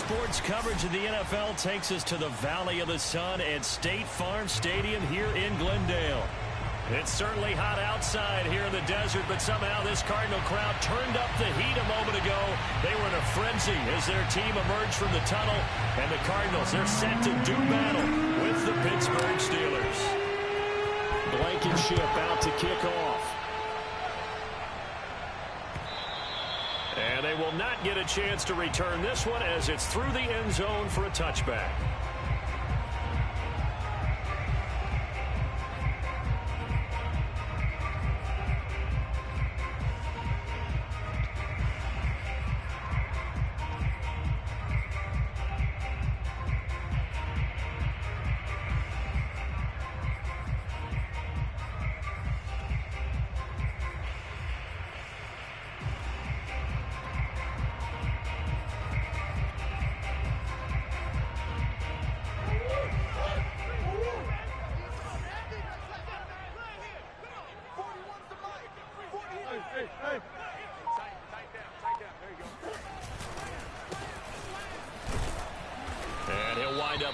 sports coverage of the NFL takes us to the Valley of the Sun at State Farm Stadium here in Glendale. It's certainly hot outside here in the desert, but somehow this Cardinal crowd turned up the heat a moment ago. They were in a frenzy as their team emerged from the tunnel, and the Cardinals, they're set to do battle with the Pittsburgh Steelers. Blankenship out to kick off. And they will not get a chance to return this one as it's through the end zone for a touchback.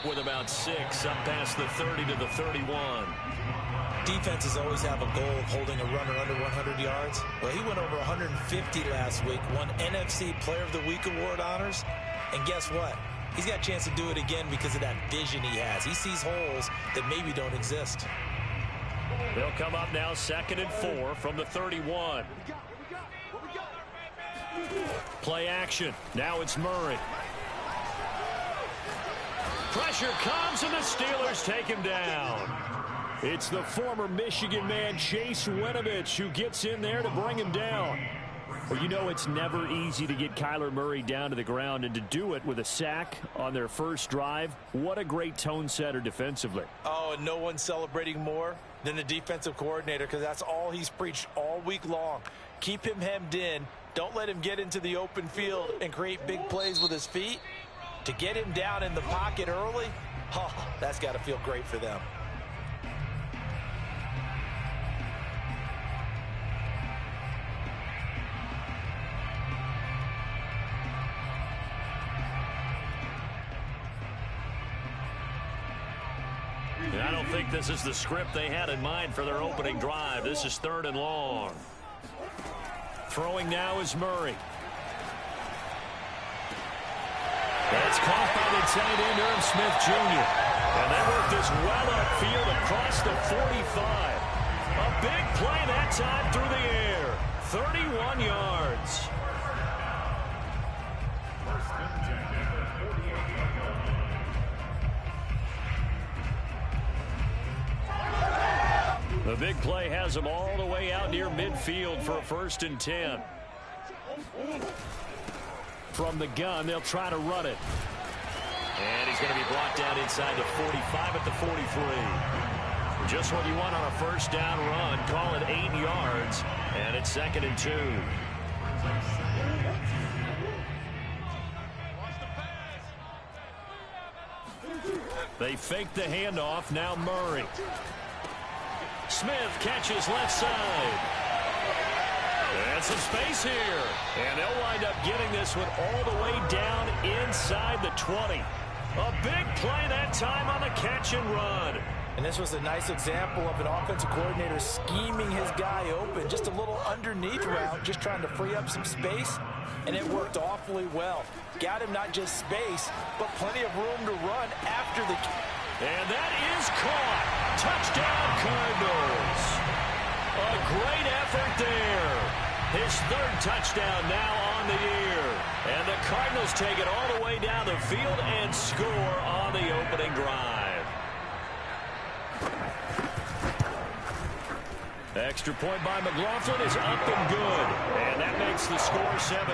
With about 6 up past the 30 to the 31. Defenses always have a goal of holding a runner under 100 yards. Well, he went over 150 last week, won NFC Player of the Week award honors. And guess what? He's got a chance to do it again because of that vision he has. He sees holes that maybe don't exist. They'll come up now 2nd and 4 from the 31. Play action. Now it's Murray. Pressure comes, and the Steelers take him down. It's the former Michigan man, Chase Winovich, who gets in there to bring him down. Well, you know it's never easy to get Kyler Murray down to the ground, and to do it with a sack on their first drive, what a great tone setter defensively. Oh, and no one's celebrating more than the defensive coordinator, because that's all he's preached all week long. Keep him hemmed in. Don't let him get into the open field and create big plays with his feet. To get him down in the pocket early, oh, that's got to feel great for them. I don't think this is the script they had in mind for their opening drive. This is 3rd and long. Throwing now is Murray. That's caught by the tight end, Irv Smith Jr. And they work this well upfield across the 45. A big play that time through the air. 31 yards. The big play has him all the way out near midfield for a 1st and 10. From the gun, they'll try to run it. And he's going to be brought down inside the 45 at the 43. Just what you want on a first down run. Call it 8 yards. And it's 2nd and 2. They fake the handoff. Now Murray. Smith catches left side. And some space here. And they'll wind up getting this one all the way down inside the 20. A big play that time on the catch and run. And this was a nice example of an offensive coordinator scheming his guy open. Just a little underneath route, just trying to free up some space. And it worked awfully well. Got him not just space, but plenty of room to run after the... And that is caught. Touchdown, Cardinals. A great effort there. His 3rd touchdown now on the year. And the Cardinals take it all the way down the field and score on the opening drive. Extra point by McLaughlin is up and good. And that makes the score 7-0.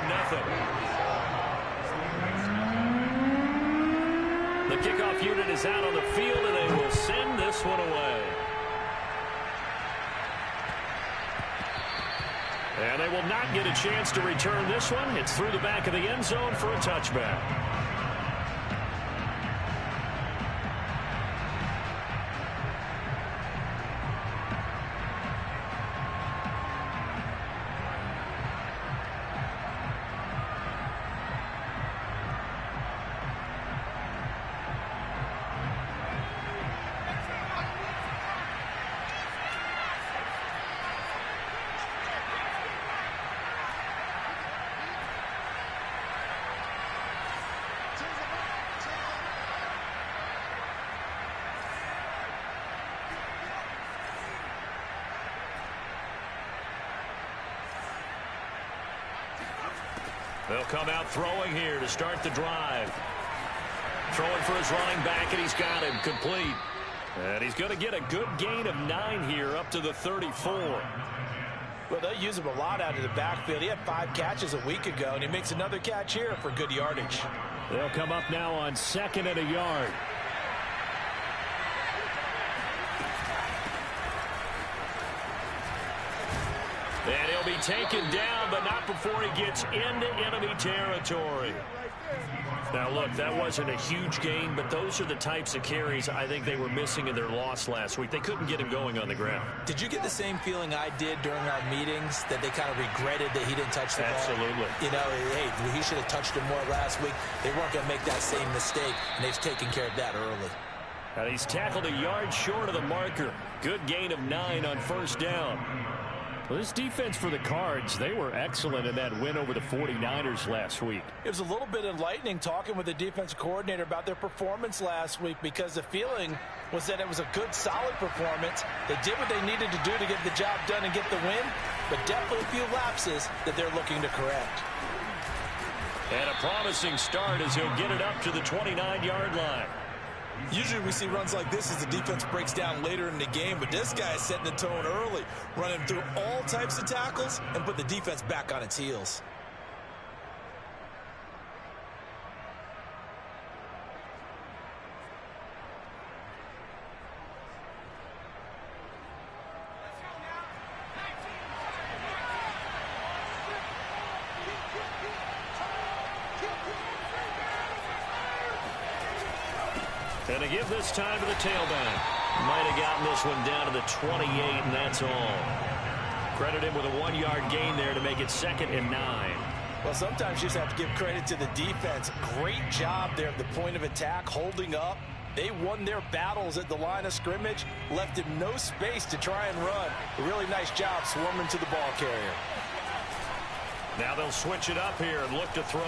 The kickoff unit is out on the field, and they will send this one away. And they will not get a chance to return this one. It's through the back of the end zone for a touchback. They'll come out throwing here to start the drive. Throwing for his running back, and he's got him complete. And he's going to get a good gain of 9 here up to the 34. Well, they'll use him a lot out of the backfield. He had 5 catches a week ago, and he makes another catch here for good yardage. They'll come up now on 2nd and a yard. And he'll be taken down, but not before he gets into enemy territory. Now, look, that wasn't a huge gain, but those are the types of carries I think they were missing in their loss last week. They couldn't get him going on the ground. Did you get the same feeling I did during our meetings, that they kind of regretted that he didn't touch the ball? Absolutely. You know, hey, he should have touched him more last week. They weren't going to make that same mistake, and they've taken care of that early. And he's tackled a yard short of the marker. Good gain of 9 on 1st down. Well, this defense for the Cards, they were excellent in that win over the 49ers last week. It was a little bit enlightening talking with the defensive coordinator about their performance last week, because the feeling was that it was a good, solid performance. They did what they needed to do to get the job done and get the win, but definitely a few lapses that they're looking to correct. And a promising start as he'll get it up to the 29-yard line. Usually we see runs like this as the defense breaks down later in the game, but this guy is setting the tone early, running through all types of tackles and put the defense back on its heels. And to give this time to the tailback. Might have gotten this one down to the 28, and that's all. Credit him with a 1-yard gain there to make it 2nd and 9. Well, sometimes you just have to give credit to the defense. Great job there at the point of attack, holding up. They won their battles at the line of scrimmage, left him no space to try and run. A really nice job swarming to the ball carrier. Now they'll switch it up here and look to throw.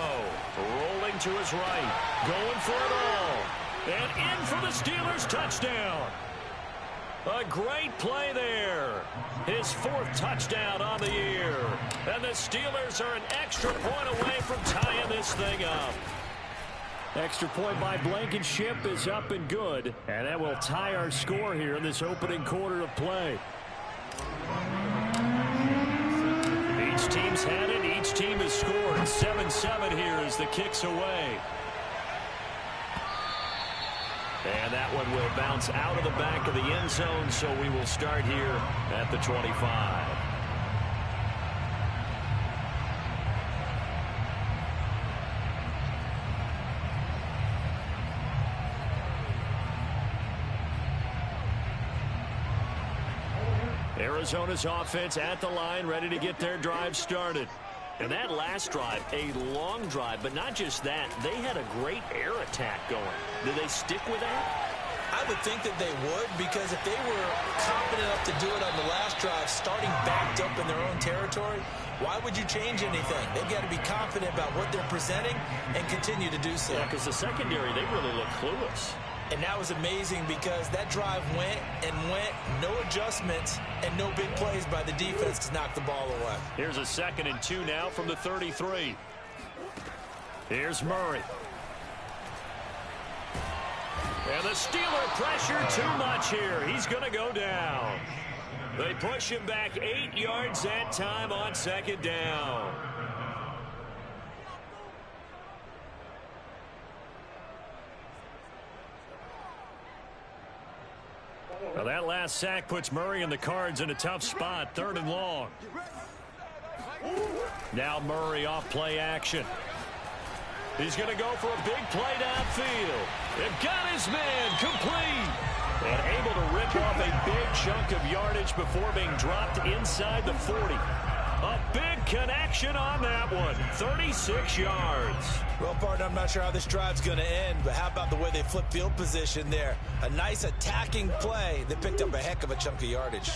Rolling to his right. Going for it all. And in for the Steelers touchdown. A great play there. His 4th touchdown on the year. And the Steelers are an extra point away from tying this thing up. Extra point by Blankenship is up and good. And that will tie our score here in this opening quarter of play. Each team's had it. Each team has scored. 7-7 here as the kick's away. And that one will bounce out of the back of the end zone, so we will start here at the 25. Arizona's offense at the line, ready to get their drive started. And that last drive, a long drive, but not just that. They had a great air attack going. Did they stick with that? I would think that they would, because if they were confident enough to do it on the last drive, starting backed up in their own territory, why would you change anything? They've got to be confident about what they're presenting and continue to do so. Yeah, because the secondary, they really look clueless. And that was amazing, because that drive went and went, no adjustments, and no big plays by the defense to knock the ball away. Here's a 2nd and 2 now from the 33. Here's Murray. And the Steeler pressure too much here. He's going to go down. They push him back 8 yards that time on 2nd down. Well, that last sack puts Murray and the Cards in a tough spot, 3rd and long. Now Murray off play action. He's going to go for a big play downfield. They've got his man complete. And able to rip off a big chunk of yardage before being dropped inside the 40. A big connection on that one. 36 yards. Well, partner, I'm not sure how this drive's going to end, but how about the way they flip field position there? A nice attacking play that picked up a heck of a chunk of yardage.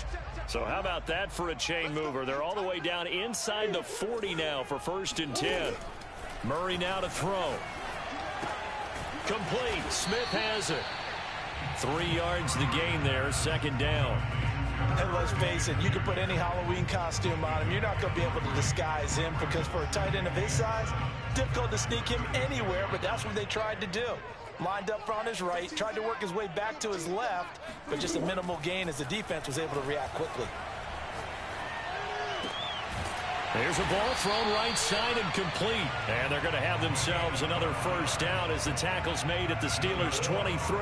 So how about that for a chain mover? They're all the way down inside the 40 now for 1st and 10. Murray now to throw. Complete. Smith has it. 3 yards the gain there, 2nd down. And let's face it, you can put any Halloween costume on him. You're not going to be able to disguise him, because for a tight end of his size, difficult to sneak him anywhere, but that's what they tried to do. Lined up on his right, tried to work his way back to his left, but just a minimal gain as the defense was able to react quickly. There's a ball thrown right side and complete. And they're going to have themselves another first down as the tackle's made at the Steelers' 23.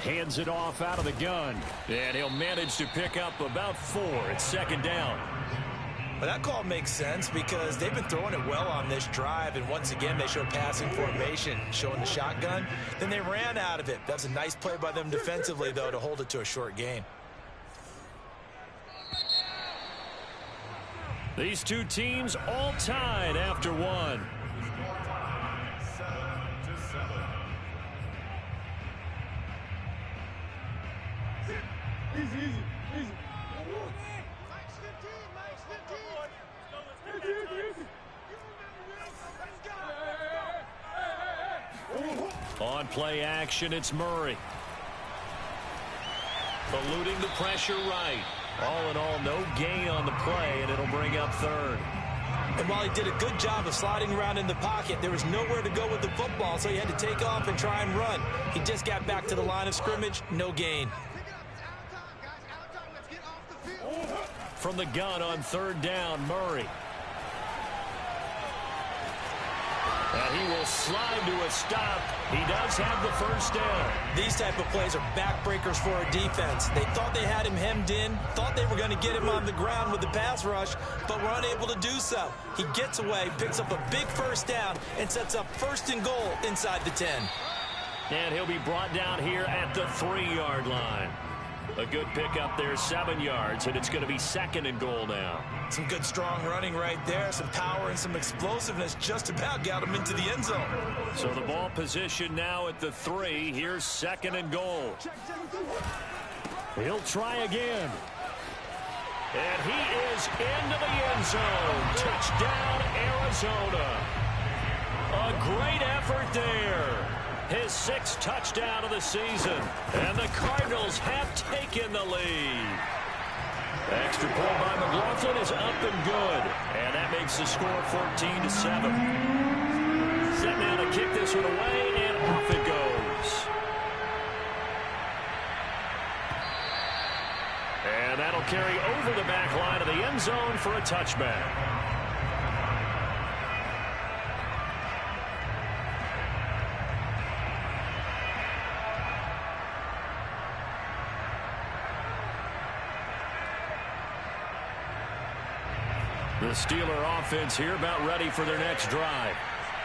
Hands it off out of the gun. And he'll manage to pick up about 4 at second down. But that call makes sense because they've been throwing it well on this drive, and once again they show passing formation, showing the shotgun. Then they ran out of it. That's a nice play by them defensively, though, to hold it to a short gain. These two teams all tied after one. Easy. On play action, it's Murray. Eluding the pressure right. All in all, no gain on the play, and it'll bring up third. And while he did a good job of sliding around in the pocket, there was nowhere to go with the football, so he had to take off and try and run. He just got back to the line of scrimmage, no gain. From the gun on third down, Murray. And he will slide to a stop. He does have the first down. These type of plays are backbreakers for a defense. They thought they had him hemmed in, thought they were going to get him on the ground with the pass rush, but were unable to do so. He gets away, picks up a big first down, and sets up first and goal inside the 10. And he'll be brought down here at the 3-yard line. A good pickup there, 7 yards, and it's going to be second and goal now. Some good strong running right there, some power and some explosiveness, just about got him into the end zone. So the ball position now at the 3. Here's second and goal. He'll try again. And he is into the end zone. Touchdown, Arizona. A great effort there. His 6th touchdown of the season. And the Cardinals have taken the lead. Extra point by McLaughlin is up and good. And that makes the score 14-7. Set now to kick this one away, and off it goes. And that'll carry over the back line of the end zone for a touchback. The Steeler offense here about ready for their next drive.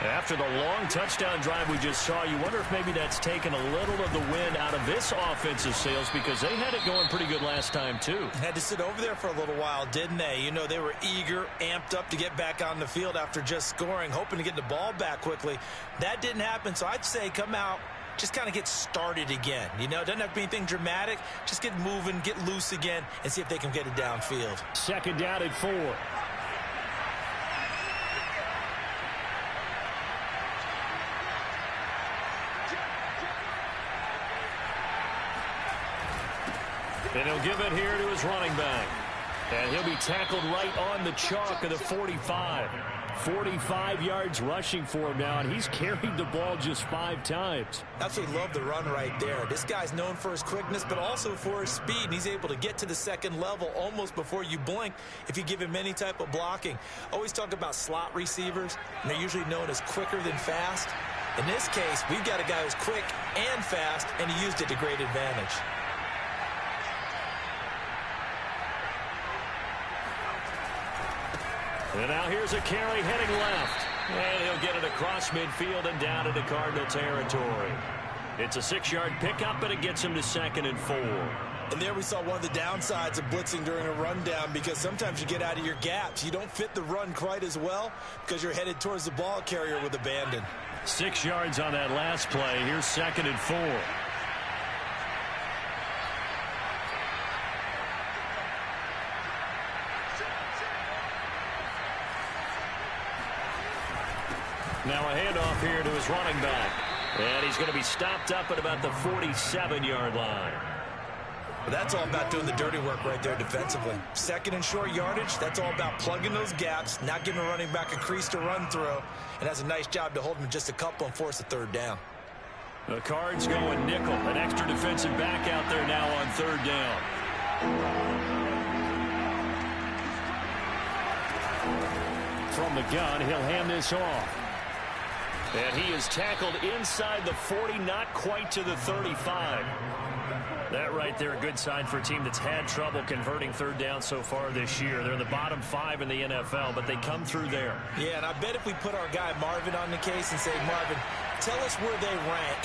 After the long touchdown drive we just saw, you wonder if maybe that's taken a little of the wind out of this offensive sails because they had it going pretty good last time too. Had to sit over there for a little while, didn't they? You know, they were eager, amped up to get back on the field after just scoring, hoping to get the ball back quickly. That didn't happen, so I'd say come out, just kind of get started again. You know, it doesn't have to be anything dramatic. Just get moving, get loose again, and see if they can get it downfield. Second down at 4. And he'll give it here to his running back. And he'll be tackled right on the chalk of the 45. 45 yards rushing for him now, and he's carried the ball just 5 times. Absolutely love the run right there. This guy's known for his quickness, but also for his speed. And he's able to get to the second level almost before you blink if you give him any type of blocking. Always talk about slot receivers, and they're usually known as quicker than fast. In this case, we've got a guy who's quick and fast, and he used it to great advantage. And now here's a carry heading left. And he'll get it across midfield and down into Cardinal territory. It's a 6-yard pickup, but it gets him to second and 4. And there we saw one of the downsides of blitzing during a rundown because sometimes you get out of your gaps. You don't fit the run quite as well because you're headed towards the ball carrier with abandon. 6 yards on that last play. Here's second and 4. Now a handoff here to his running back. And he's going to be stopped up at about the 47-yard line. Well, that's all about doing the dirty work right there defensively. Second and short yardage, that's all about plugging those gaps, not giving a running back a crease to run through, and has a nice job to hold him just a couple and force a third down. The Cards going nickel. An extra defensive back out there now on third down. From the gun, he'll hand this off. And he is tackled inside the 40, not quite to the 35. That right there, a good sign for a team that's had trouble converting third down so far this year. They're in the bottom 5 in the NFL, but they come through there. Yeah, and I bet if we put our guy Marvin on the case and say, Marvin, tell us where they rank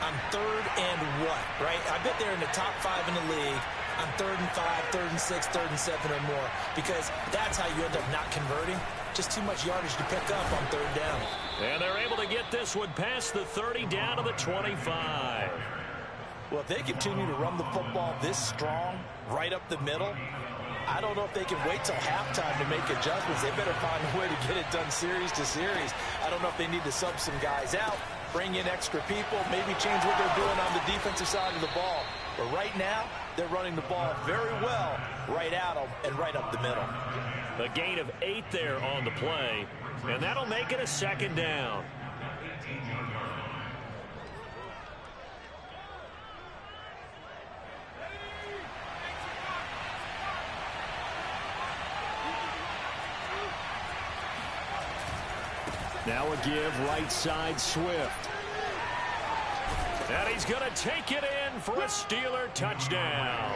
on third and what, right? I bet they're in the top 5 in the league on third and 5, third and 6, third and 7 or more, because that's how you end up not converting. Just too much yardage to pick up on third down. And they're able to get this one past the 30 down to the 25. Well, if they continue to run the football this strong, right up the middle, I don't know if they can wait till halftime to make adjustments. They better find a way to get it done series to series. I don't know if they need to sub some guys out, bring in extra people, maybe change what they're doing on the defensive side of the ball. But right now, they're running the ball very well right at them and right up the middle. A gain of 8 there on the play, and that'll make it a second down. Now a give right side Swift. And he's going to take it in for a Steeler touchdown.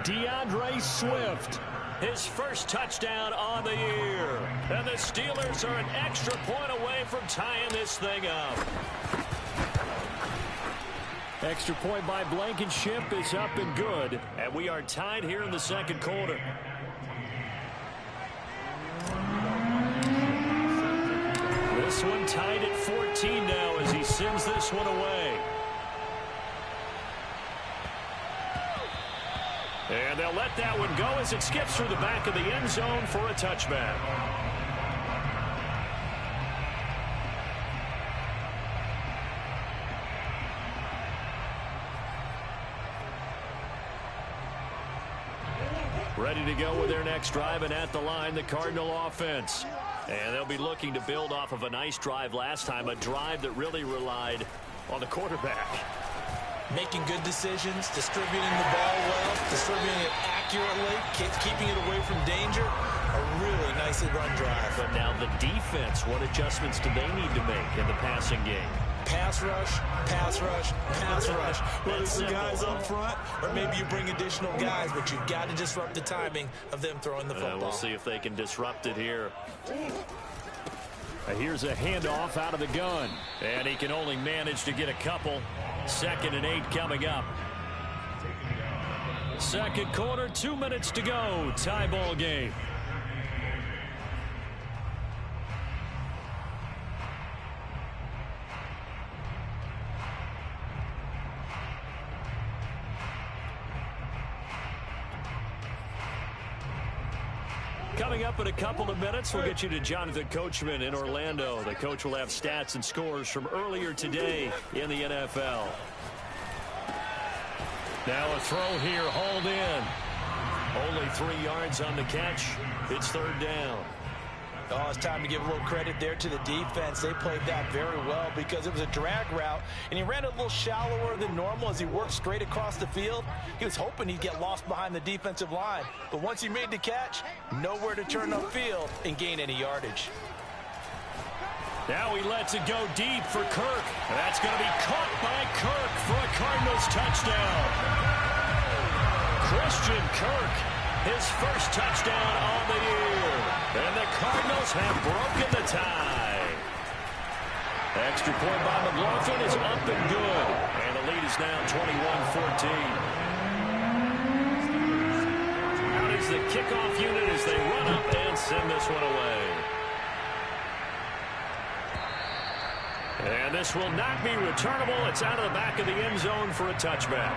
DeAndre Swift, his first touchdown on the year. And the Steelers are an extra point away from tying this thing up. Extra point by Blankenship is up and good. And we are tied here in the second quarter. This one tied at 14 now as he sends this one away. And they'll let that one go as it skips through the back of the end zone for a touchback. Ready to go with their next drive, and at the line, the Cardinal offense. And they'll be looking to build off of a nice drive last time, a drive that really relied on the quarterback. Making good decisions, distributing the ball well, distributing it accurately, keeping it away from danger. A really nicely run drive. But now the defense, what adjustments do they need to make in the passing game? Pass rush, pass rush, pass rush. Whether it's the guys up front or maybe you bring additional guys, but you've got to disrupt the timing of them throwing the football. We'll see if they can disrupt it here. Here's a handoff out of the gun. And he can only manage to get a couple. 2nd and 8 coming up. Second quarter, 2 minutes to go. Tie ball game. Coming up in a couple of minutes, we'll get you to Jonathan Coachman in Orlando. The coach will have stats and scores from earlier today in the NFL. Now a throw here, hauled in. Only 3 yards on the catch. It's third down. Oh, it's time to give a little credit there to the defense. They played that very well because it was a drag route, and he ran a little shallower than normal as he worked straight across the field. He was hoping he'd get lost behind the defensive line, but once he made the catch, nowhere to turn upfield and gain any yardage. Now he lets it go deep for Kirk. That's going to be caught by Kirk for a Cardinals touchdown. Christian Kirk, his first touchdown on the year. And the Cardinals have broken the tie. Extra point by McLaughlin is up and good. And the lead is now 21-14. Out is the kickoff unit as they run up and send this one away. And this will not be returnable. It's out of the back of the end zone for a touchback.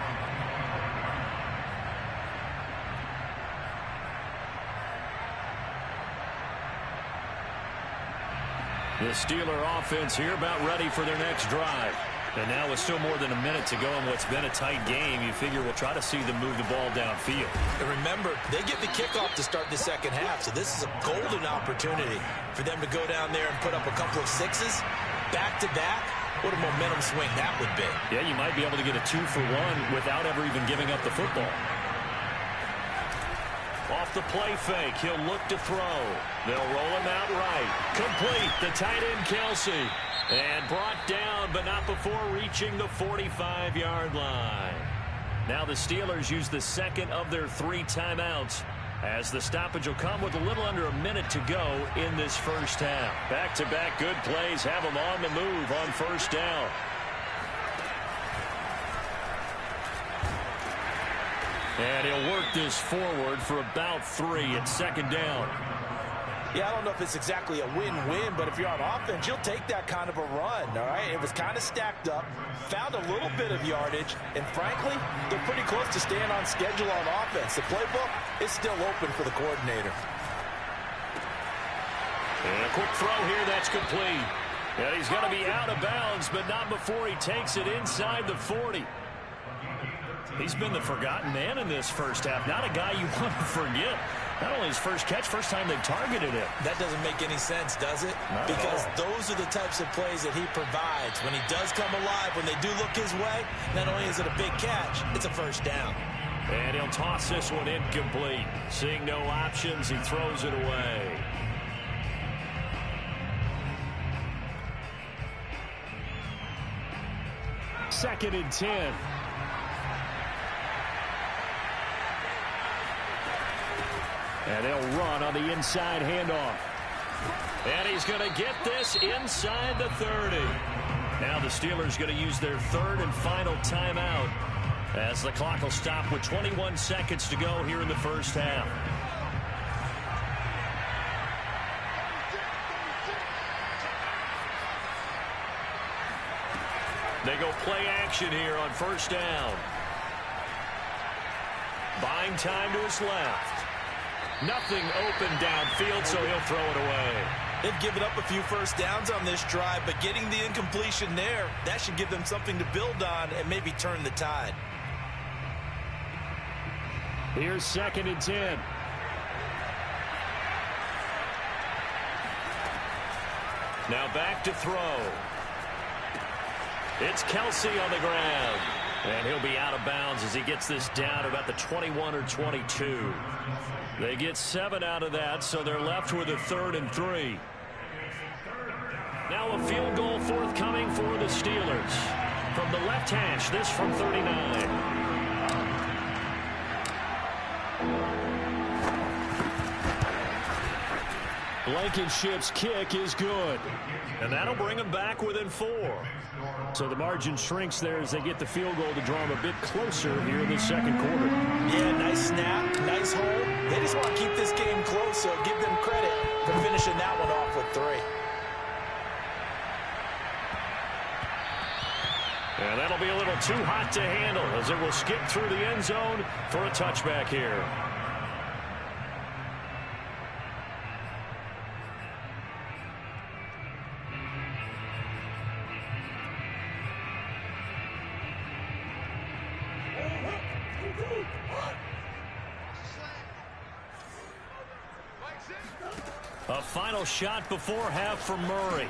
The Steeler offense here about ready for their next drive. And now with still more than a minute to go in what's been a tight game, you figure we'll try to see them move the ball downfield. And remember, they get the kickoff to start the second half, so this is a golden opportunity for them to go down there and put up a couple of sixes back-to-back. What a momentum swing that would be. Yeah, you might be able to get a 2-for-1 without ever even giving up the football. Off the play fake, he'll look to throw. They'll roll him out right. Complete, the tight end Kelsey. And brought down, but not before reaching the 45-yard line. Now the Steelers use the second of their 3 timeouts, as the stoppage will come with a little under a minute to go in this first half. Back-to-back good plays have them on the move on first down. And he'll work this forward for about 3 at second down. Yeah, I don't know if it's exactly a win-win, but if you're on offense, you'll take that kind of a run, all right? It was kind of stacked up, found a little bit of yardage, and frankly, they're pretty close to staying on schedule on offense. The playbook is still open for the coordinator. And a quick throw here, that's complete. And he's going to be out of bounds, but not before he takes it inside the 40. He's been the forgotten man in this first half. Not a guy you want to forget. Not only his first catch, first time they've targeted him. That doesn't make any sense, does it? Because those are the types of plays that he provides. When he does come alive, when they do look his way, not only is it a big catch, it's a first down. And he'll toss this one incomplete. Seeing no options, he throws it away. Second and 10. And they'll run on the inside handoff. And he's going to get this inside the 30. Now the Steelers going to use their third and final timeout, as the clock will stop with 21 seconds to go here in the first half. They go play action here on first down. Buying time to his left. Nothing open downfield, so he'll throw it away. They've given up a few first downs on this drive, but getting the incompletion there, that should give them something to build on and maybe turn the tide. Here's second and 10. Now back to throw. It's Kelsey on the ground. And he'll be out of bounds as he gets this down about the 21 or 22. They get 7 out of that, so they're left with a 3rd and 3. Now a field goal forthcoming for the Steelers. From the left hash, this from 39. Blankenship's kick is good. And that'll bring them back within 4. So the margin shrinks there as they get the field goal to draw them a bit closer here in the second quarter. Yeah, nice snap, nice hold. They just want to keep this game close, so give them credit for finishing that one off with 3. And that'll be a little too hot to handle as it will skip through the end zone for a touchback here. A final shot before half for Murray.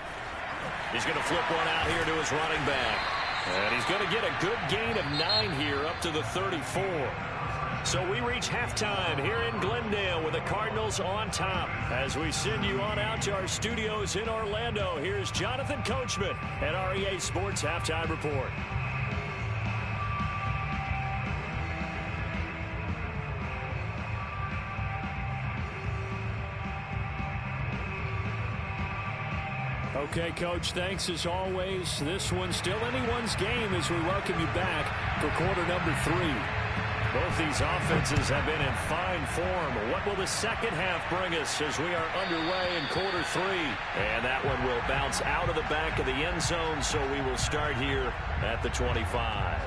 He's going to flip one out here to his running back. And he's going to get a good gain of 9 here up to the 34. So we reach halftime here in Glendale with the Cardinals on top. As we send you on out to our studios in Orlando, here's Jonathan Coachman at REA Sports Halftime Report. Okay, Coach, thanks as always. This one's still anyone's game as we welcome you back for quarter number 3. Both these offenses have been in fine form. What will the second half bring us as we are underway in quarter 3? And that one will bounce out of the back of the end zone, so we will start here at the 25.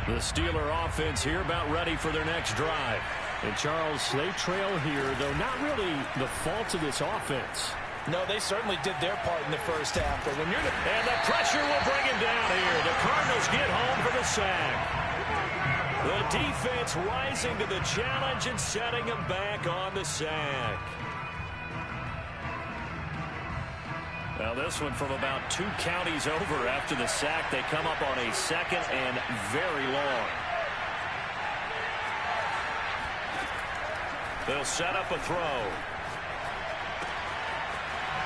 The Steeler offense here about ready for their next drive. And, Charles, they trail here, though not really the fault of this offense. No, they certainly did their part in the first half. But when you're and the pressure will bring him down here. The Cardinals get home for the sack. The defense rising to the challenge and setting him back on the sack. Now this one from about 2 counties over after the sack. They come up on a 2nd and very long. They'll set up a throw.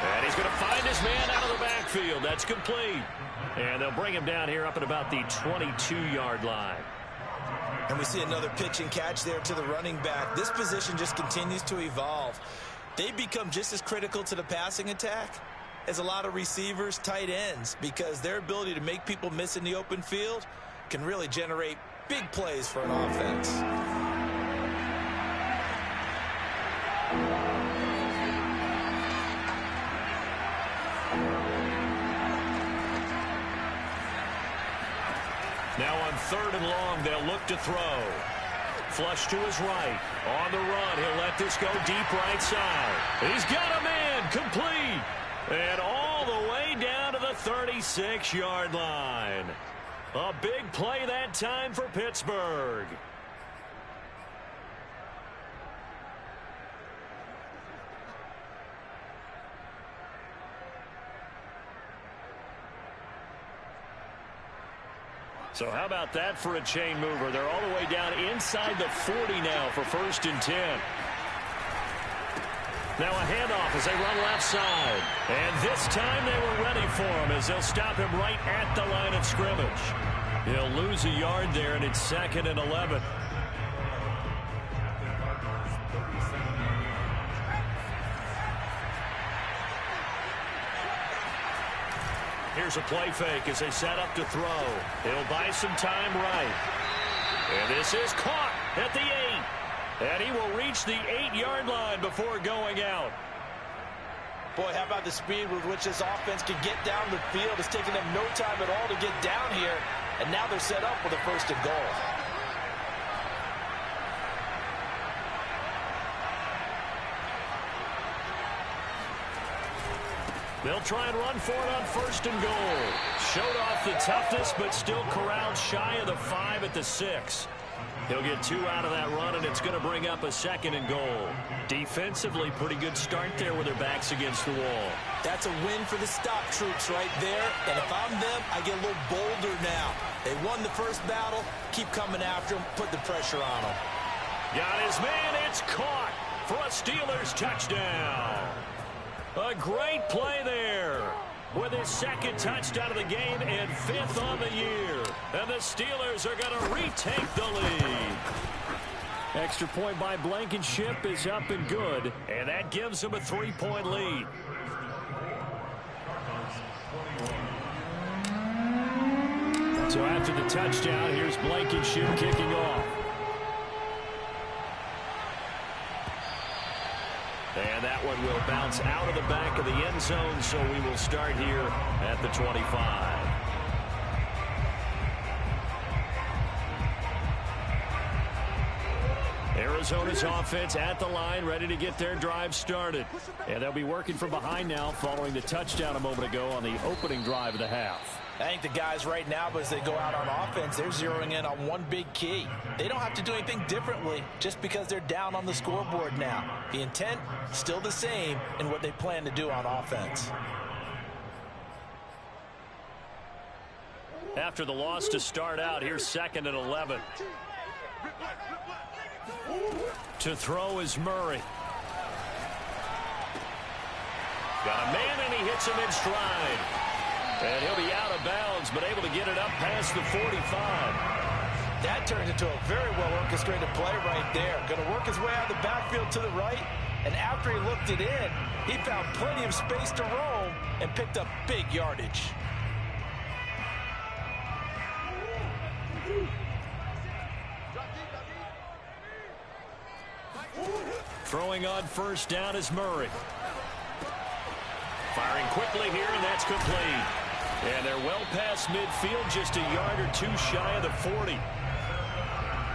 And he's going to find his man out of the backfield. That's complete. And they'll bring him down here up at about the 22-yard line. And we see another pitch and catch there to the running back. This position just continues to evolve. They become just as critical to the passing attack as a lot of receivers, tight ends, because their ability to make people miss in the open field can really generate big plays for an offense. Now on 3rd and long, they'll look to throw. Flush to his right. On the run, he'll let this go deep right side. He's got a man, complete. And all the way down to the 36-yard line. A big play that time for Pittsburgh. So how about that for a chain mover? They're all the way down inside the 40 now for 1st and 10. Now a handoff as they run left side. And this time they were ready for him as they'll stop him right at the line of scrimmage. He'll lose a yard there, and it's 2nd and 11. Here's a play fake as they set up to throw. He'll buy some time right. And this is caught at the 8. And he will reach the 8-yard line before going out. Boy, how about the speed with which this offense can get down the field? It's taking them no time at all to get down here. And now they're set up with a 1st and goal. They'll try and run for it on 1st and goal. Showed off the toughness, but still corralled shy of the 5 at the 6. He'll get 2 out of that run, and it's going to bring up a 2nd and goal. Defensively, pretty good start there with their backs against the wall. That's a win for the stop troops right there. And if I'm them, I get a little bolder now. They won the first battle. Keep coming after him. Put the pressure on him. Got his man. It's caught for a Steelers touchdown. A great play there with his 2nd touchdown of the game and 5th on the year. And the Steelers are going to retake the lead. Extra point by Blankenship is up and good, and that gives them a 3-point lead. So after the touchdown, here's Blankenship kicking off. And that one will bounce out of the back of the end zone, so we will start here at the 25. Arizona's offense at the line, ready to get their drive started. And they'll be working from behind now following the touchdown a moment ago on the opening drive of the half. I think the guys right now, as they go out on offense, they're zeroing in on one big key. They don't have to do anything differently just because they're down on the scoreboard now. The intent, still the same in what they plan to do on offense. After the loss to start out, here's 2nd and 11. To throw is Murray. Got a man, and he hits him in stride. And he'll be out of bounds, but able to get it up past the 45. That turns into a very well-orchestrated play right there. Going to work his way out of the backfield to the right. And after he looked it in, he found plenty of space to roam and picked up big yardage. Throwing on 1st down is Murray. Firing quickly here, and that's complete. And they're well past midfield, just a yard or 2 shy of the 40.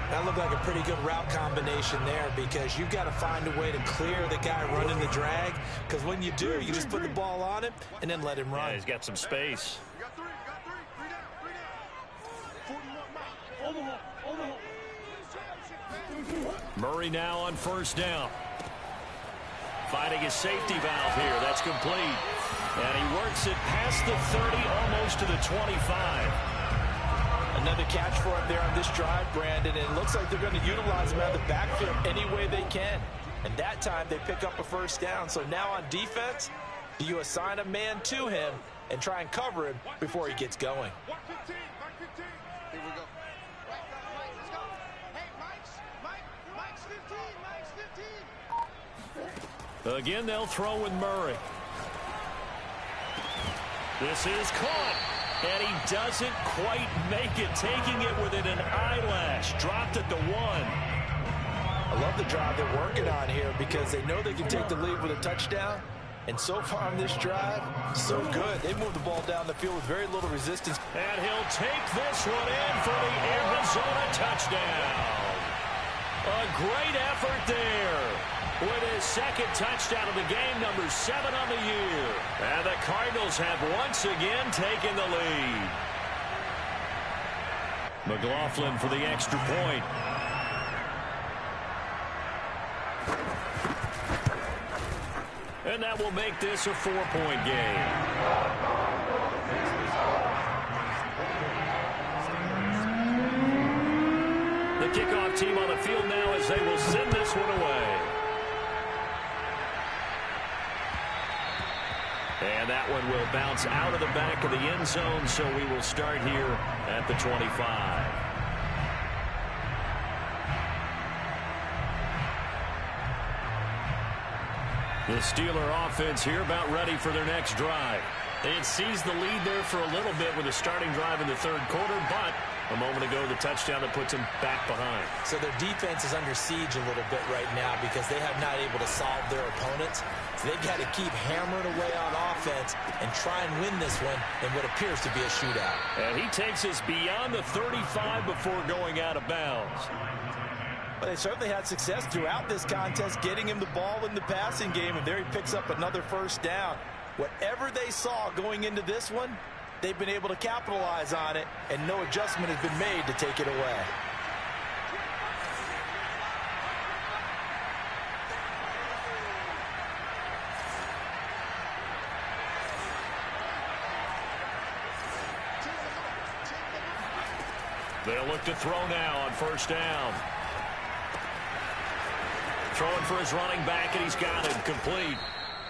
That looked like a pretty good route combination there because you've got to find a way to clear the guy running the drag, because when you do, you just put the ball on him and then let him run. Yeah, he's got some space. Murray now on first down. Finding his safety valve here. That's complete. And he works it past the 30, almost to the 25. Another catch for him there on this drive, Brandon, and it looks like they're going to utilize him out of the backfield any way they can. And that time they pick up a first down. So now on defense, do you assign a man to him and try and cover him before he gets going? Here we go. Let's go. Hey, Mike's 15. Again, they'll throw with Murray. This is caught. And he doesn't quite make it, taking it within an eyelash. Dropped at the 1. I love the drive they're working on here because they know they can take the lead with a touchdown. And so far on this drive, so good. They moved the ball down the field with very little resistance. And he'll take this one in for the Arizona touchdown. A great effort there. With his second touchdown of the game, number 7 on the year. And the Cardinals have once again taken the lead. McLaughlin for the extra point. And that will make this a 4-point game. The kickoff team on the field now as they will send this one away. And that one will bounce out of the back of the end zone, so we will start here at the 25. The Steeler offense here about ready for their next drive. It sees the lead there for a little bit with a starting drive in the third quarter, but a moment ago the touchdown that puts them back behind. So their defense is under siege a little bit right now because they have not able to solve their opponents. So they've got to keep hammering away on offense and try and win this one in what appears to be a shootout. And he takes us beyond the 35 before going out of bounds. But they certainly had success throughout this contest, getting him the ball in the passing game, and there he picks up another first down. Whatever they saw going into this one, they've been able to capitalize on it, and no adjustment has been made to take it away. They'll look to throw now on first down. Throwing for his running back, and he's got it complete.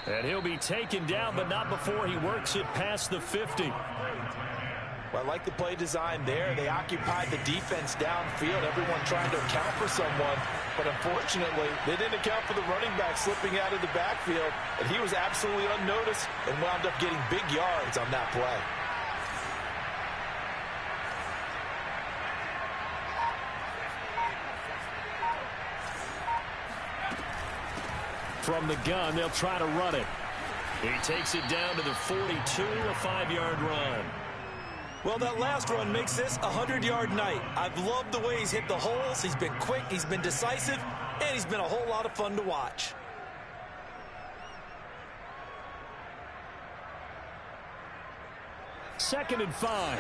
And he'll be taken down, but not before he works it past the 50. Well, I like the play design there. They occupied the defense downfield, everyone trying to account for someone. But unfortunately, they didn't account for the running back slipping out of the backfield. And he was absolutely unnoticed and wound up getting big yards on that play. From the gun, they'll try to run it. He takes it down to the 42, a 5-yard run. Well, that last run makes this a 100-yard night. I've loved the way he's hit the holes. He's been quick, he's been decisive, and he's been a whole lot of fun to watch. Second and 5.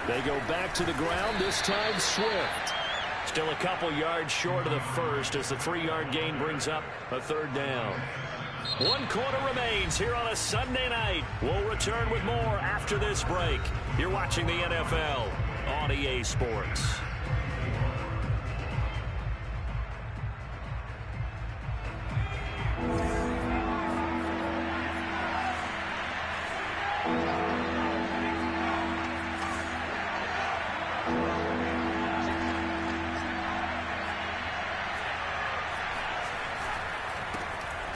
They go back to the ground, this time Swift. Still a couple yards short of the first as the 3-yard gain brings up a third down. 1 quarter remains here on a Sunday night. We'll return with more after this break. You're watching the NFL on EA Sports.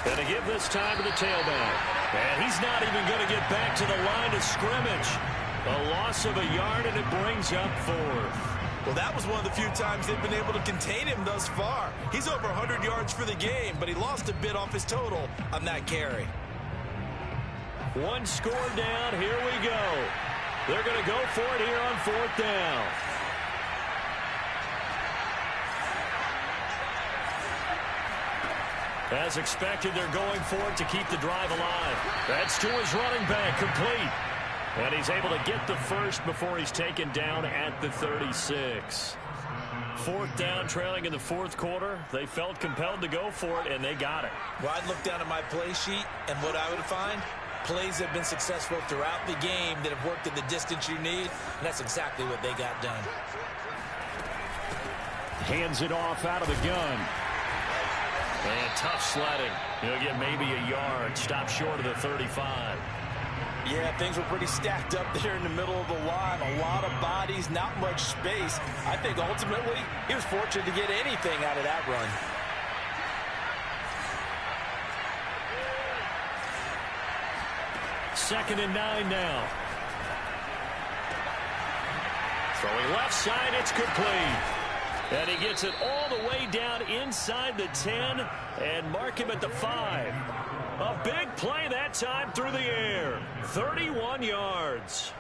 And to give this time to the tailback. And he's not even going to get back to the line of scrimmage. A loss of a yard, and it brings up 4th. Well, that was one of the few times they've been able to contain him thus far. He's over 100 yards for the game, but he lost a bit off his total on that carry. One score down. Here we go. They're going to go for it here on 4th down. As expected, they're going for it to keep the drive alive. That's to his running back, complete. And he's able to get the first before he's taken down at the 36. 4th down, trailing in the 4th quarter. They felt compelled to go for it, and they got it. Well, I'd look down at my play sheet, and what I would find, plays have been successful throughout the game that have worked in the distance you need, and that's exactly what they got done. Hands it off out of the gun. And tough sledding. He'll get maybe a yard. Stop short of the 35. Yeah, things were pretty stacked up there in the middle of the line. A lot of bodies, not much space. I think ultimately he was fortunate to get anything out of that run. Second and 9 now. Throwing left side, it's complete. And he gets it all the way down inside the 10 and mark him at the 5. A big play that time through the air. 31 yards.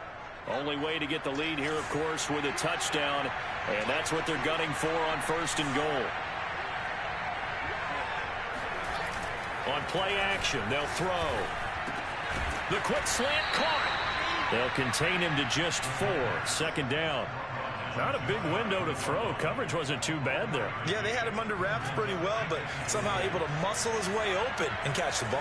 Only way to get the lead here, of course, with a touchdown. And that's what they're gunning for on 1st and goal. On play action, they'll throw. The quick slant caught. They'll contain him to just 4. 2nd down. Not a big window to throw. Coverage wasn't too bad there. Yeah, they had him under wraps pretty well, but somehow able to muscle his way open and catch the ball.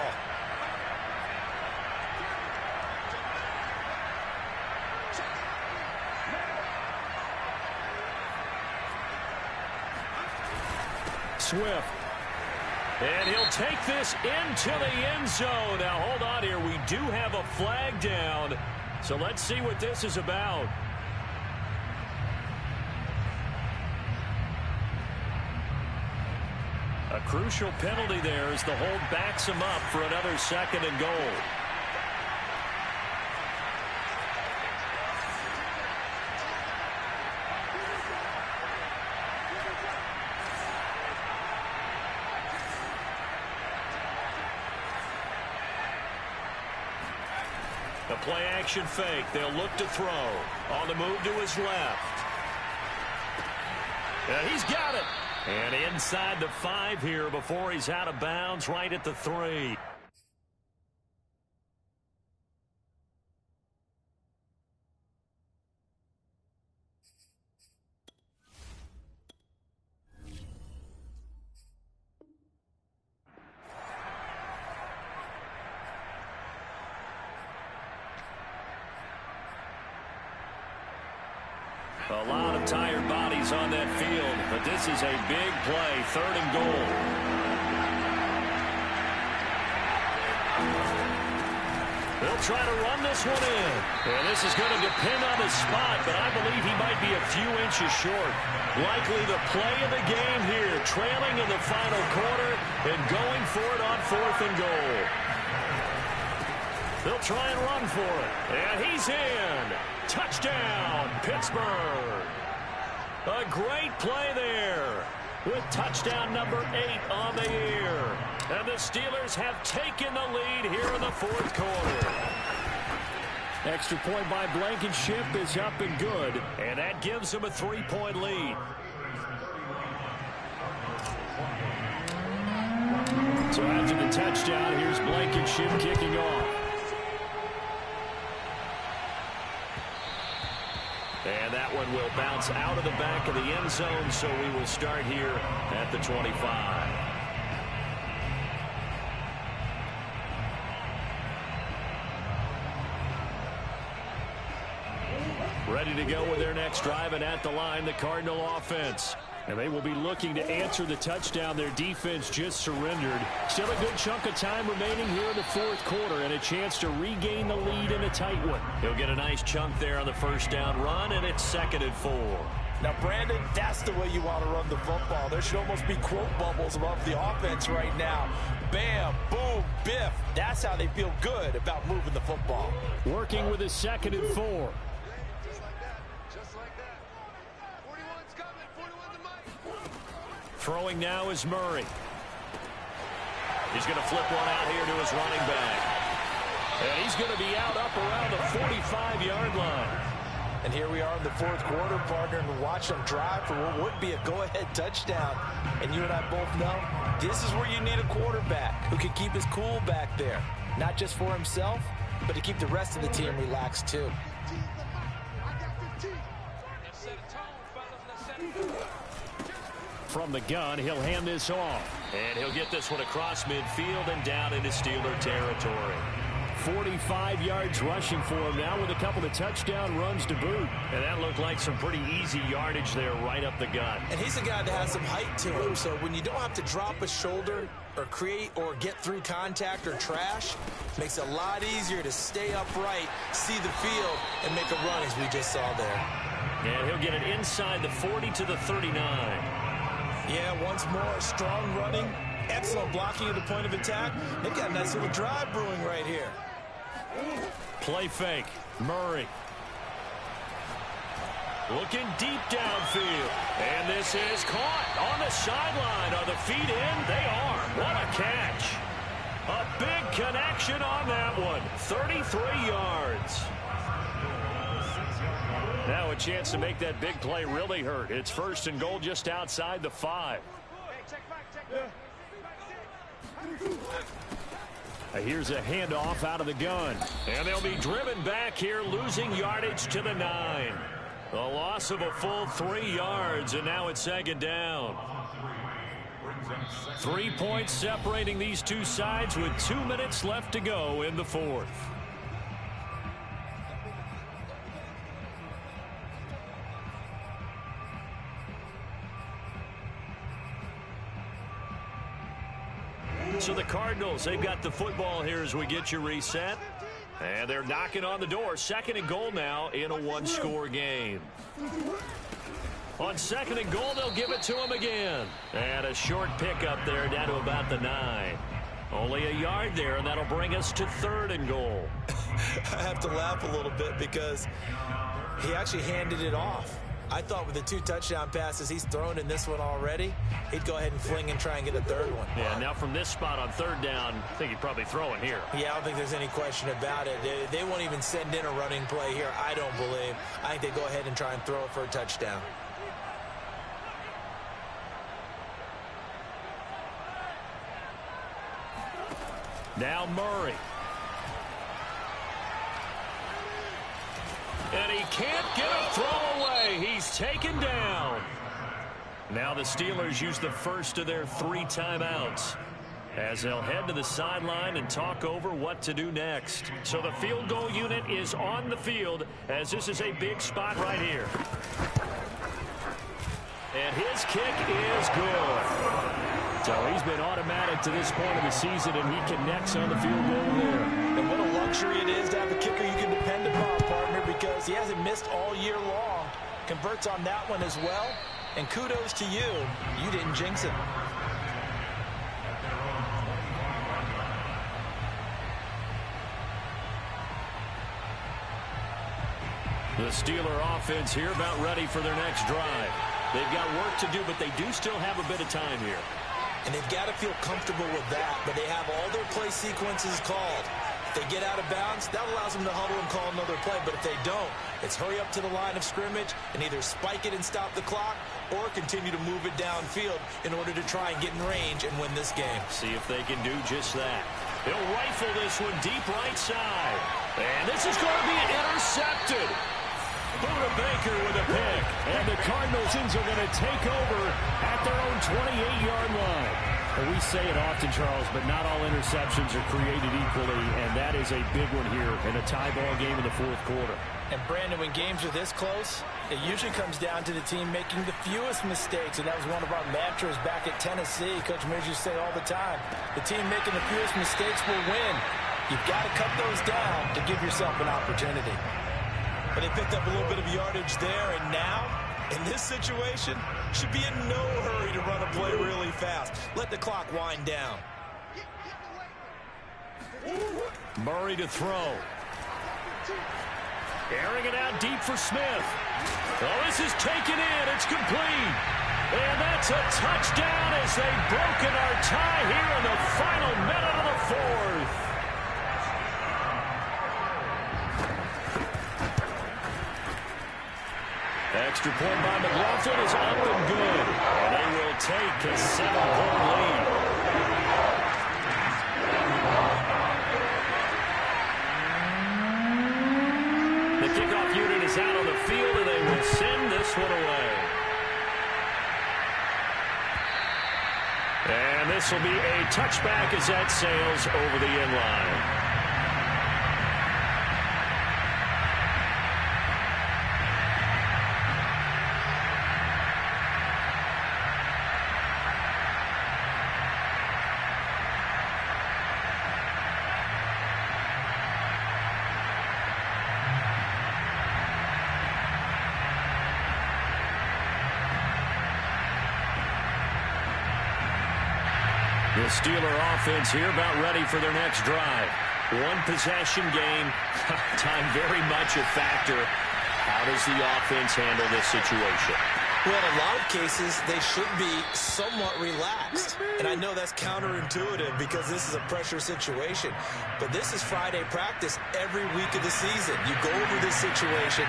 Swift. And he'll take this into the end zone. Now, hold on here. We do have a flag down. So let's see what this is about. A crucial penalty there as the hold backs him up for another 2nd and goal. The play action fake. They'll look to throw. On the move to his left. And he's got it. And inside the 5 here before he's out of bounds right at the 3. A lot of tired bodies on that field, but this is a big play, 3rd and goal. They'll try to run this one in. And this is going to depend on the spot, but I believe he might be a few inches short. Likely the play of the game here, trailing in the final quarter and going for it on 4th and goal. They'll try and run for it. And he's in. Touchdown, Pittsburgh. A great play there with touchdown number 8 on the year. And the Steelers have taken the lead here in the 4th quarter. Extra point by Blankenship is up and good. And that gives them a 3-point lead. So after the touchdown, here's Blankenship kicking off. And that one will bounce out of the back of the end zone, so we will start here at the 25. Ready to go with their next drive, and at the line, the Cardinal offense. And they will be looking to answer the touchdown their defense just surrendered. Still a good chunk of time remaining here in the 4th quarter and a chance to regain the lead in a tight one. He'll get a nice chunk there on the 1st down run, and it's 2nd and 4. Now, Brandon, that's the way you want to run the football. There should almost be quote bubbles above the offense right now. Bam, boom, biff. That's how they feel good about moving the football. Working with his 2nd and 4. Throwing now is Murray. He's going to flip one out here to his running back. And he's going to be out up around the 45-yard line. And here we are in the fourth quarter, partner, and watch them drive for what would be a go-ahead touchdown. And you and I both know this is where you need a quarterback who can keep his cool back there. Not just for himself, but to keep the rest of the team relaxed too. From the gun, he'll hand this off. And he'll get this one across midfield and down into Steeler territory. 45 yards rushing for him now with a couple of touchdown runs to boot. And that looked like some pretty easy yardage there right up the gut. And he's a guy that has some height to him, so when you don't have to drop a shoulder or create or get through contact or trash, it makes it a lot easier to stay upright, see the field, and make a run as we just saw there. And he'll get it inside the 40 to the 39. Yeah, once more, strong running, excellent blocking at the point of attack. They've got a nice little drive brewing right here. Play fake. Murray. Looking deep downfield. And this is caught on the sideline. Are the feet in? They are. What a catch. A big connection on that one. 33 yards. Now a chance to make that big play really hurt. It's first and goal just outside the 5. Here's a handoff out of the gun. And they'll be driven back here, losing yardage to the 9. A loss of a full 3 yards, and now it's second down. 3 points separating these two sides with 2 minutes left to go in the fourth. So the Cardinals, they've got the football here as we get you reset. And they're knocking on the door. Second and goal now in a one-score game. On second and goal, they'll give it to him again. And a short pickup there down to about the 9. Only a yard there, and that'll bring us to third and goal. I have to laugh a little bit because he actually handed it off. I thought with the 2 touchdown passes he's thrown in this one already, he'd go ahead and fling and try and get a third one. Yeah, now from this spot on third down, I think he'd probably throw it here. Yeah, I don't think there's any question about it. They won't even send in a running play here, I don't believe. I think they go ahead and try and throw it for a touchdown. Now Murray. And he can't get a throw away. He's taken down. Now the Steelers use the first of their 3 timeouts as they'll head to the sideline and talk over what to do next. So the field goal unit is on the field as this is a big spot right here. And his kick is good. So he's been automatic to this point of the season, and he connects on the field goal there. And what a luxury it is to have a kicker you can depend upon, partner, because he hasn't missed all year long. Converts on that one as well. And kudos to you. You didn't jinx it. The Steeler offense here about ready for their next drive. They've got work to do, but they do still have a bit of time here. And they've got to feel comfortable with that, but they have all their play sequences called. If they get out of bounds, that allows them to huddle and call another play, but if they don't, it's hurry up to the line of scrimmage and either spike it and stop the clock or continue to move it downfield in order to try and get in range and win this game. See if they can do just that. He'll rifle this one deep right side. And this is going to be intercepted. Buda Baker with a pick. And the Cardinals are going to take over at their own 28-yard line. Well, we say it often, Charles, but not all interceptions are created equally, and that is a big one here in a tie ball game in the fourth quarter. And, Brandon, when games are this close, it usually comes down to the team making the fewest mistakes, and that was one of our mantras back at Tennessee. Coach Mears used to say all the time, the team making the fewest mistakes will win. You've got to cut those down to give yourself an opportunity. And they picked up a little bit of yardage there, and now, in this situation, should be in no hurry to run a play really fast. Let the clock wind down. Murray to throw. Airing it out deep for Smith. Oh, this is taken in. It's complete. And that's a touchdown as they've broken our tie here in the final minute of the fourth. Extra point by McLaughlin is up and good. And they will take a 7-point lead. The kickoff unit is out on the field, and they will send this one away. And this will be a touchback as that sails over the end line. The Steeler offense here about ready for their next drive. One possession game. Time very much a factor. How does the offense handle this situation? Well, in a lot of cases, they should be somewhat relaxed. And I know that's counterintuitive because this is a pressure situation. But this is Friday practice every week of the season. You go over this situation,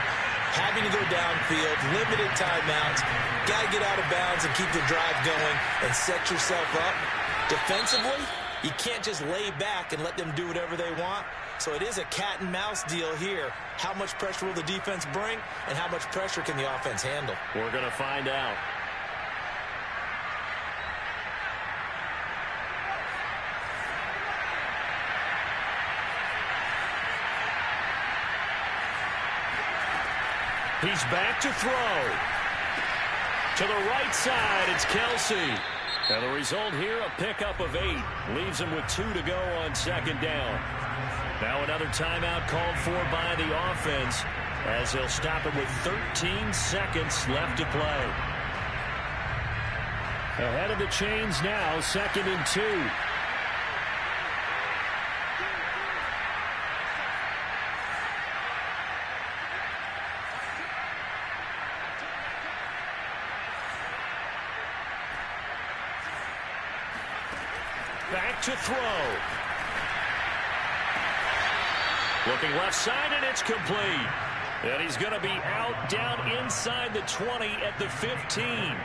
having to go downfield, limited timeouts, got to get out of bounds and keep the drive going and set yourself up. Defensively, you can't just lay back and let them do whatever they want. So it is a cat and mouse deal here. How much pressure will the defense bring, and how much pressure can the offense handle? We're going to find out. He's back to throw. To the right side, it's Kelsey. And the result here, a pickup of 8. Leaves him with 2 to go on second down. Now another timeout called for by the offense as they'll stop it with 13 seconds left to play. Ahead of the chains now, 2nd and 2. Back to throw. Looking left side, and it's complete. And he's going to be out down inside the 20 at the 15.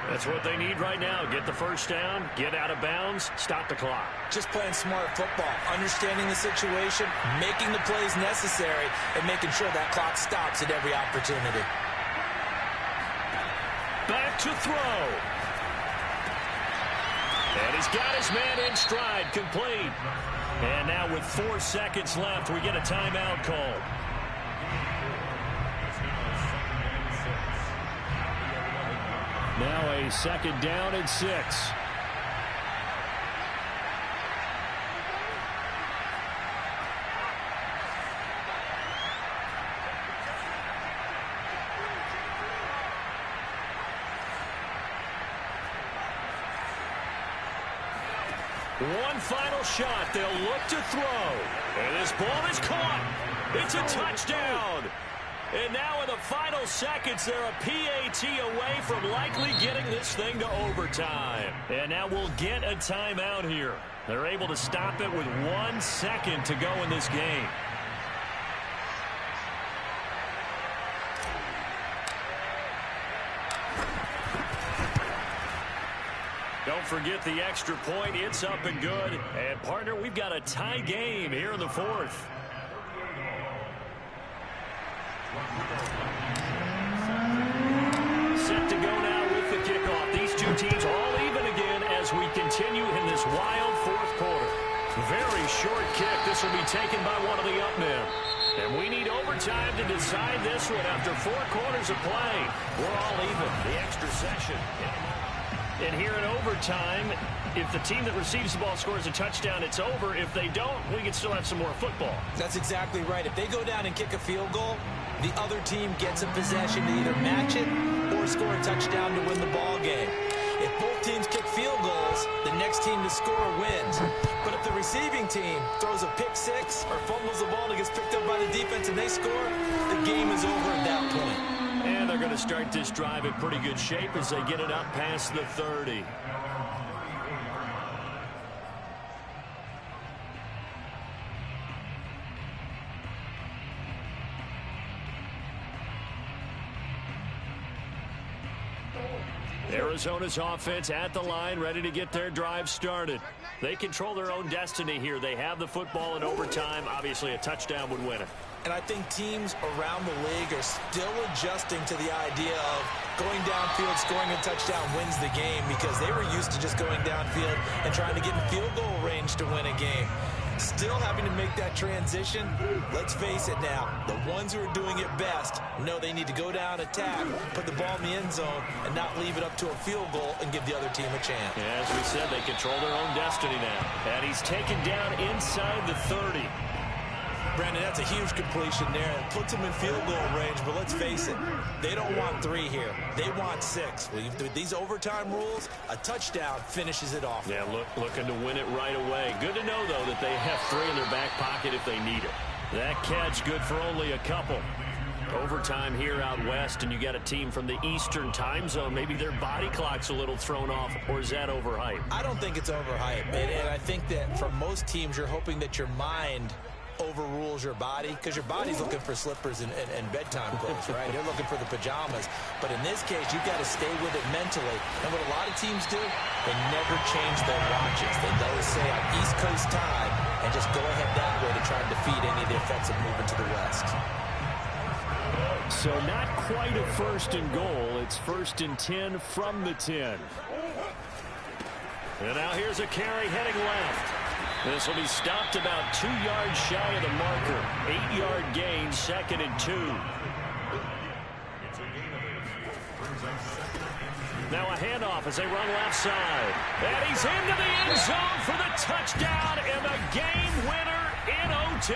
That's what they need right now. Get the first down, get out of bounds, stop the clock. Just playing smart football, understanding the situation, making the plays necessary, and making sure that clock stops at every opportunity. Back to throw. And he's got his man in stride, complete. And now with 4 seconds left, we get a timeout call. Now a 2nd down and 6. One final shot. They'll look to throw. And this ball is caught. It's a touchdown. And now in the final seconds, they're a PAT away from likely getting this thing to overtime. And now we'll get a timeout here. They're able to stop it with 1 second to go in this game. Don't forget the extra point. It's up and good. And, partner, we've got a tie game here in the 4th. Set to go now with the kickoff. These two teams are all even again as we continue in this wild 4th quarter. Very short kick. This will be taken by one of the up men. And we need overtime to decide this one after 4 quarters of play. We're all even. The extra session. And here in overtime, if the team that receives the ball scores a touchdown, it's over. If they don't, we can still have some more football. That's exactly right. If they go down and kick a field goal, the other team gets a possession to either match it or score a touchdown to win the ball game. If both teams kick field goals, the next team to score wins. But if the receiving team throws a pick 6 or fumbles the ball and gets picked up by the defense and they score, the game is over at that point. And they're going to start this drive in pretty good shape as they get it up past the 30. Arizona's offense at the line, ready to get their drive started. They control their own destiny here. They have the football in overtime. Obviously, a touchdown would win it. And I think teams around the league are still adjusting to the idea of going downfield, scoring a touchdown wins the game, because they were used to just going downfield and trying to get in field goal range to win a game. Still having to make that transition. Let's face it now, the ones who are doing it best know they need to go down, attack, put the ball in the end zone, and not leave it up to a field goal and give the other team a chance. Yeah, as we said, they control their own destiny now. And he's taken down inside the 30. Brandon, that's a huge completion there. It puts them in field goal range, but let's face it, they don't want 3 here. They want 6. With these overtime rules, a touchdown finishes it off. Yeah, looking to win it right away. Good to know, though, that they have 3 in their back pocket if they need it. That catch good for only a couple. Overtime here out west, and you got a team from the Eastern time zone. Maybe their body clock's a little thrown off, or is that overhyped? I don't think it's overhyped, and I think that for most teams, you're hoping that your mind overrules your body, because your body's looking for slippers and bedtime clothes, right? They're looking for the pajamas. But in this case, you've got to stay with it mentally. And what a lot of teams do, they never change their watches. They always say on East Coast time and just go ahead that way to try and defeat any of the effects of moving to the West. So not quite a 1st and goal. It's 1st and 10 from the 10. And now here's a carry heading left. This will be stopped about 2 yards shy of the marker. 8-yard gain, 2nd and 2. Now a handoff as they run left side. And he's into the end zone for the touchdown and the game winner in OT.